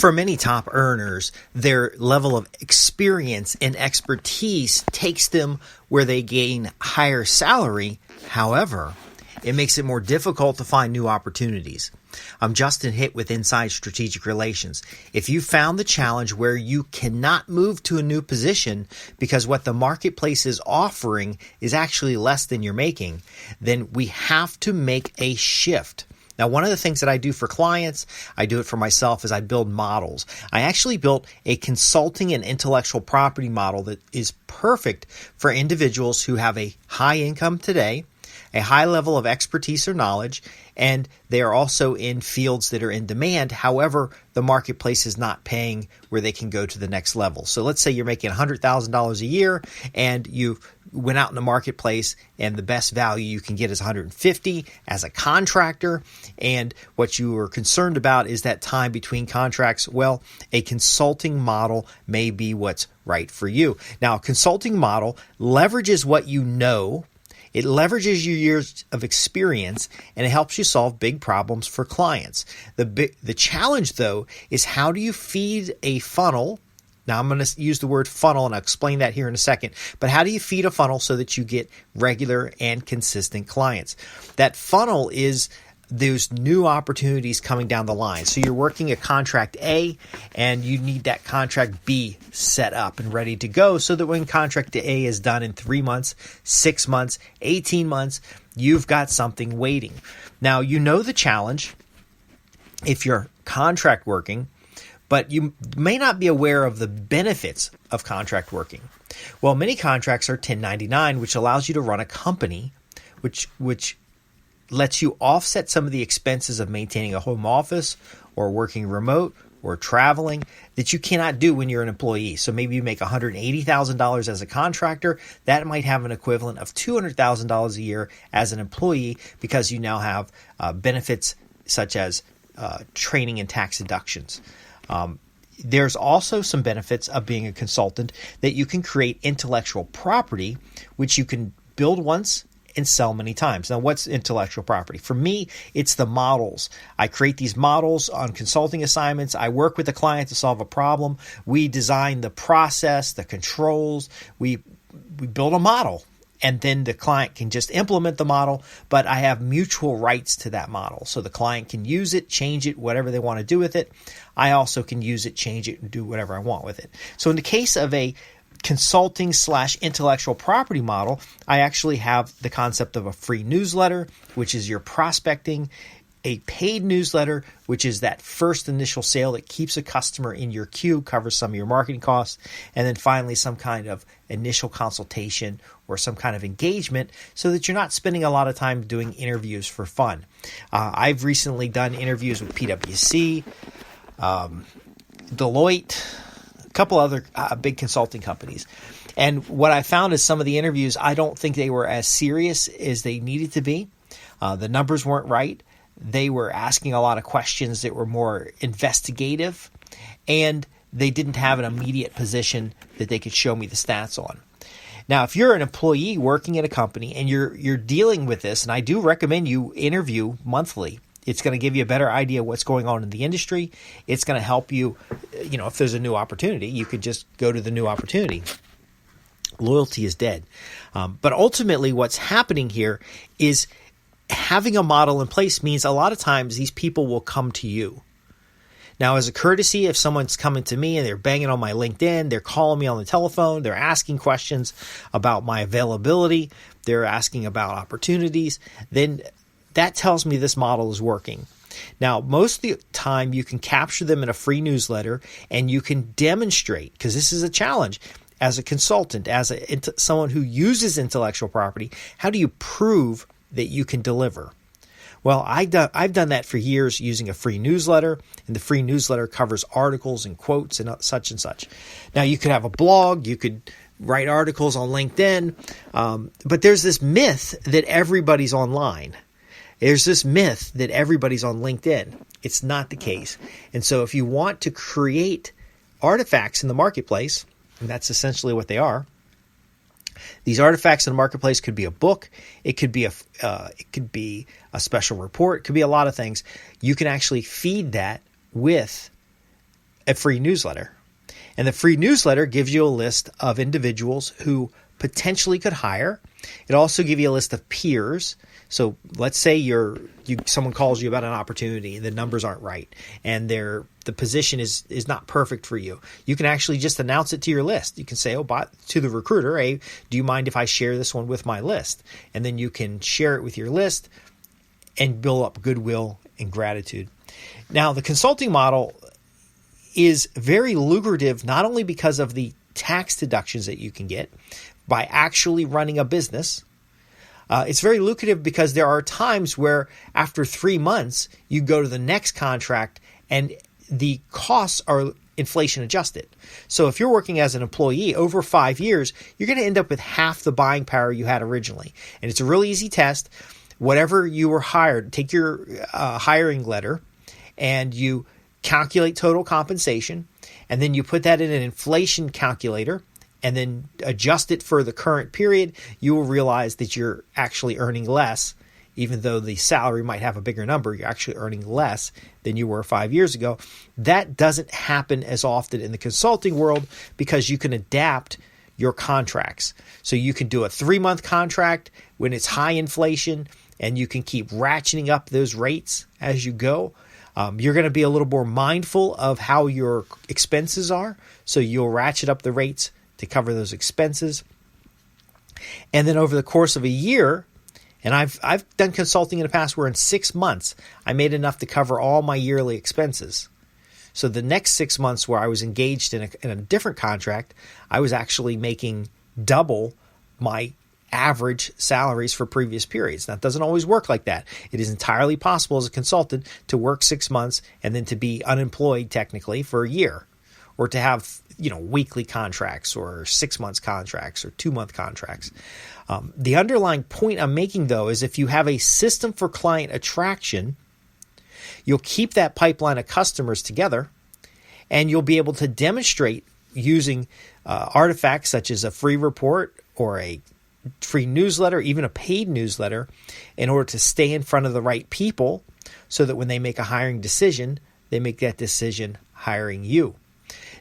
For many top earners, their level of experience and expertise takes them where they gain higher salary. However, it makes it more difficult to find new opportunities. I'm Justin Hitt with Inside Strategic Relations. If you found the challenge where you cannot move to a new position because what the marketplace is offering is actually less than you're making, then we have to make a shift. Now, one of the things that I do for clients, I do it for myself, is I build models. I actually built a consulting and intellectual property model that is perfect for individuals who have a high income today, a high level of expertise or knowledge, and they are also in fields that are in demand. However, the marketplace is not paying where they can go to the next level. So let's say you're making $100,000 a year and you went out in the marketplace and the best value you can get is $150,000 as a contractor. And what you are concerned about is that time between contracts. Well, a consulting model may be what's right for you. Now, a consulting model leverages what you know. It leverages your years of experience and it helps you solve big problems for clients. The challenge, though, is how do you feed a funnel? Now, I'm going to use the word funnel and I'll explain that here in a second. But how do you feed a funnel so that you get regular and consistent clients? That funnel is those new opportunities coming down the line. So you're working a contract A and you need that contract B set up and ready to go so that when contract A is done in 3 months, 6 months, 18 months, you've got something waiting. Now, you know the challenge if you're contract working, but you may not be aware of the benefits of contract working. Well, many contracts are 1099, which allows you to run a company, which lets you offset some of the expenses of maintaining a home office or working remote or traveling that you cannot do when you're an employee. So maybe you make $180,000 as a contractor. That might have an equivalent of $200,000 a year as an employee because you now have benefits such as training and tax deductions. There's also some benefits of being a consultant that you can create intellectual property, which you can build once and sell many times. Now, what's intellectual property? For me, it's the models. I create these models on consulting assignments. I work with the client to solve a problem. We design the process, the controls. We build a model, and then the client can just implement the model, but I have mutual rights to that model. So the client can use it, change it, whatever they want to do with it. I also can use it, change it, and do whatever I want with it. So in the case of a consulting/intellectual property model, I actually have the concept of a free newsletter, which is your prospecting, a paid newsletter, which is that first initial sale that keeps a customer in your queue, covers some of your marketing costs, and then finally some kind of initial consultation or some kind of engagement so that you're not spending a lot of time doing interviews for fun. I've recently done interviews with PwC, Deloitte, a couple other big consulting companies. And what I found is some of the interviews, I don't think they were as serious as they needed to be. The numbers weren't right. They were asking a lot of questions that were more investigative, and they didn't have an immediate position that they could show me the stats on. Now, if you're an employee working at a company and you're dealing with this, and I do recommend you interview monthly. It's going to give you a better idea of what's going on in the industry. It's going to help you, if there's a new opportunity, you could just go to the new opportunity. Loyalty is dead. But ultimately what's happening here is having a model in place means a lot of times these people will come to you. Now, as a courtesy, if someone's coming to me and they're banging on my LinkedIn, they're calling me on the telephone, they're asking questions about my availability, they're asking about opportunities, then that tells me this model is working. Now, most of the time you can capture them in a free newsletter and you can demonstrate, because this is a challenge as a consultant, as someone who uses intellectual property, how do you prove that you can deliver? Well, I've done that for years using a free newsletter, and the free newsletter covers articles and quotes and such and such. Now, you could have a blog, you could write articles on LinkedIn, but there's this myth that everybody's online. There's this myth that everybody's on LinkedIn. It's not the case. And so if you want to create artifacts in the marketplace, and that's essentially what they are, these artifacts in the marketplace could be a book, it could be a special report, it could be a lot of things. You can actually feed that with a free newsletter. And the free newsletter gives you a list of individuals who potentially could hire. It also gives you a list of peers. So let's say someone calls you about an opportunity and the numbers aren't right and the position is not perfect for you. You can actually just announce it to your list. You can say, to the recruiter, hey, do you mind if I share this one with my list? And then you can share it with your list and build up goodwill and gratitude. Now, the consulting model is very lucrative, not only because of the tax deductions that you can get by actually running a business. It's very lucrative because there are times where after 3 months, you go to the next contract and the costs are inflation adjusted. So if you're working as an employee over 5 years, you're going to end up with half the buying power you had originally. And it's a really easy test. Whatever you were hired, take your hiring letter and you calculate total compensation, and then you put that in an inflation calculator and then adjust it for the current period. You will realize that you're actually earning less. Even though the salary might have a bigger number, you're actually earning less than you were 5 years ago. That doesn't happen as often in the consulting world because you can adapt your contracts. So you can do a 3-month contract when it's high inflation, and you can keep ratcheting up those rates as you go. You're going to be a little more mindful of how your expenses are, so you'll ratchet up the rates to cover those expenses. And then over the course of a year, and I've done consulting in the past where in 6 months I made enough to cover all my yearly expenses. So the next 6 months where I was engaged in a different contract, I was actually making double my average salaries for previous periods. Now, it doesn't always work like that. It is entirely possible as a consultant to work 6 months and then to be unemployed technically for a year, or to have weekly contracts or 6 months contracts or 2-month contracts. The underlying point I'm making, though, is if you have a system for client attraction, you'll keep that pipeline of customers together, and you'll be able to demonstrate using artifacts such as a free report or a free newsletter, even a paid newsletter, in order to stay in front of the right people so that when they make a hiring decision, they make that decision hiring you.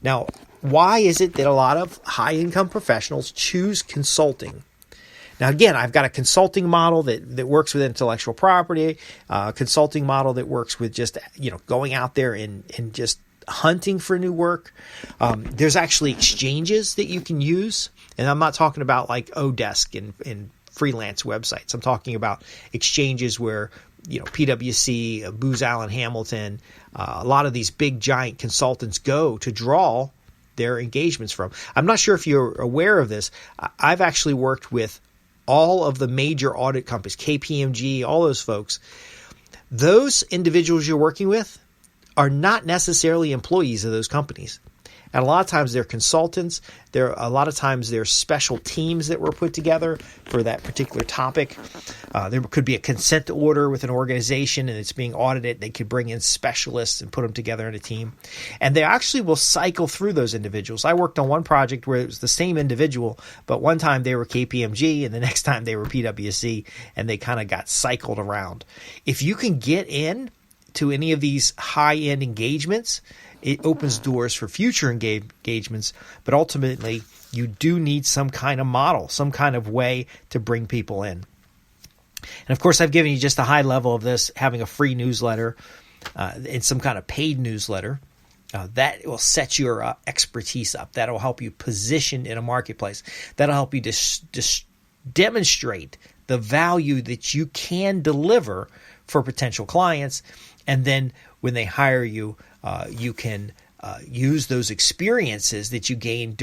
Now, why is it that a lot of high-income professionals choose consulting? Now, again, I've got a consulting model that works with intellectual property, a consulting model that works with just going out there and just hunting for new work. There's actually exchanges that you can use. And I'm not talking about like Odesk and freelance websites. I'm talking about exchanges where, PwC, Booz Allen Hamilton, a lot of these big giant consultants go to draw their engagements from. I'm not sure if you're aware of this. I've actually worked with all of the major audit companies, KPMG, all those folks. Those individuals you're working with are not necessarily employees of those companies. And a lot of times they're consultants. A lot of times they're special teams that were put together for that particular topic. There could be a consent order with an organization and it's being audited. They could bring in specialists and put them together in a team. And they actually will cycle through those individuals. I worked on one project where it was the same individual, but one time they were KPMG and the next time they were PwC, and they kind of got cycled around. If you can get in to any of these high-end engagements, it opens doors for future engagements, but ultimately you do need some kind of model, some kind of way to bring people in. And of course, I've given you just a high level of this, having a free newsletter and some kind of paid newsletter. That will set your expertise up. That will help you position in a marketplace. That will help you demonstrate the value that you can deliver for potential clients. And then when they hire you, you can use those experiences that you gain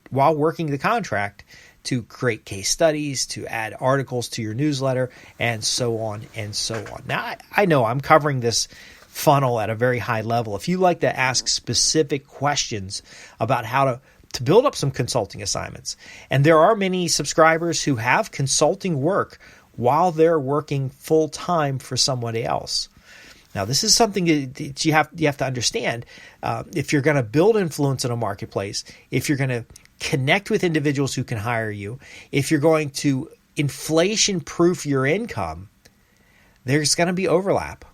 while working the contract to create case studies, to add articles to your newsletter, and so on and so on. Now, I know I'm covering this funnel at a very high level. If you like to ask specific questions about how to build up some consulting assignments, and there are many subscribers who have consulting work while they're working full-time for somebody else. Now, this is something that you have to understand. If you're going to build influence in a marketplace, if you're going to connect with individuals who can hire you, if you're going to inflation-proof your income, there's going to be overlap.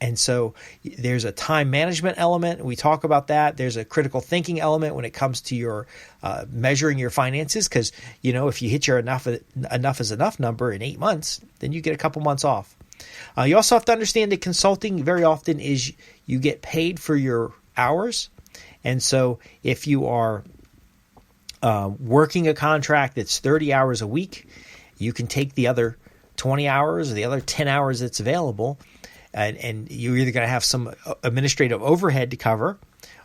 And so there's a time management element. We talk about that. There's a critical thinking element when it comes to your measuring your finances. Because, if you hit your enough is enough number in 8 months, then you get a couple months off. You also have to understand that consulting very often is you get paid for your hours. And so if you are working a contract that's 30 hours a week, you can take the other 20 hours or the other 10 hours that's available, and you're either going to have some administrative overhead to cover,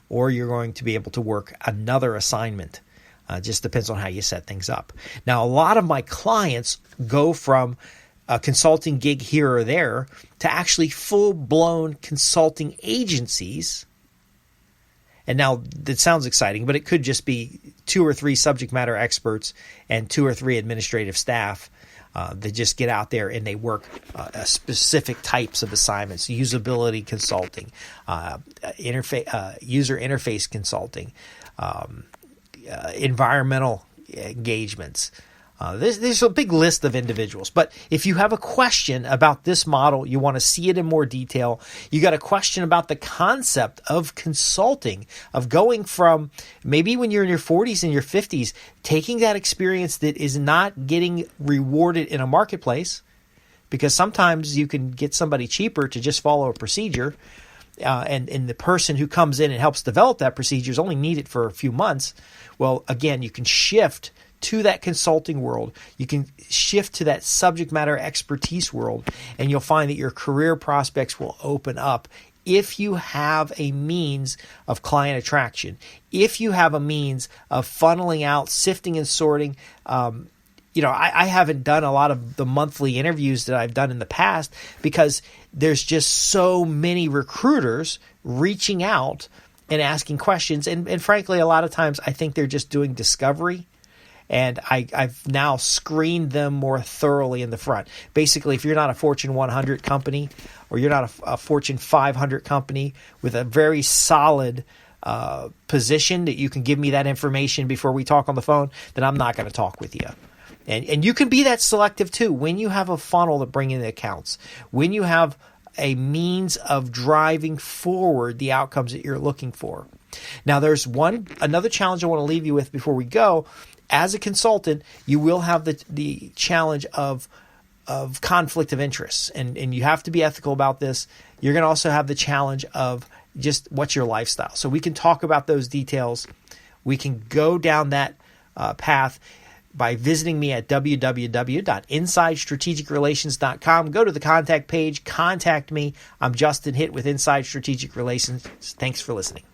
or you're going to be able to work another assignment. Just depends on how you set things up. Now, a lot of my clients go from a consulting gig here or there to actually full-blown consulting agencies. And now that sounds exciting, but it could just be 2 or 3 subject matter experts and 2 or 3 administrative staff that just get out there and they work specific types of assignments: usability consulting, user interface consulting, environmental engagements. There's a big list of individuals. But if you have a question about this model, you want to see it in more detail, you got a question about the concept of consulting, of going from maybe when you're in your 40s and your 50s, taking that experience that is not getting rewarded in a marketplace, because sometimes you can get somebody cheaper to just follow a procedure, and the person who comes in and helps develop that procedure is only needed for a few months. Well, again, you can shift to that consulting world. You can shift to that subject matter expertise world, and you'll find that your career prospects will open up if you have a means of client attraction, if you have a means of funneling out, sifting and sorting. I haven't done a lot of the monthly interviews that I've done in the past because there's just so many recruiters reaching out and asking questions. And frankly, a lot of times I think they're just doing discovery. And I've now screened them more thoroughly in the front. Basically, if you're not a Fortune 100 company or you're not a Fortune 500 company with a very solid position that you can give me that information before we talk on the phone, then I'm not going to talk with you. And you can be that selective too when you have a funnel to bring in the accounts, when you have a means of driving forward the outcomes that you're looking for. Now, there's another challenge I want to leave you with before we go. As a consultant, you will have the challenge of conflict of interest, and you have to be ethical about this. You're going to also have the challenge of just what's your lifestyle. So we can talk about those details. We can go down that path by visiting me at www.insidestrategicrelations.com. Go to the contact page, contact me. I'm Justin Hitt with Inside Strategic Relations. Thanks for listening.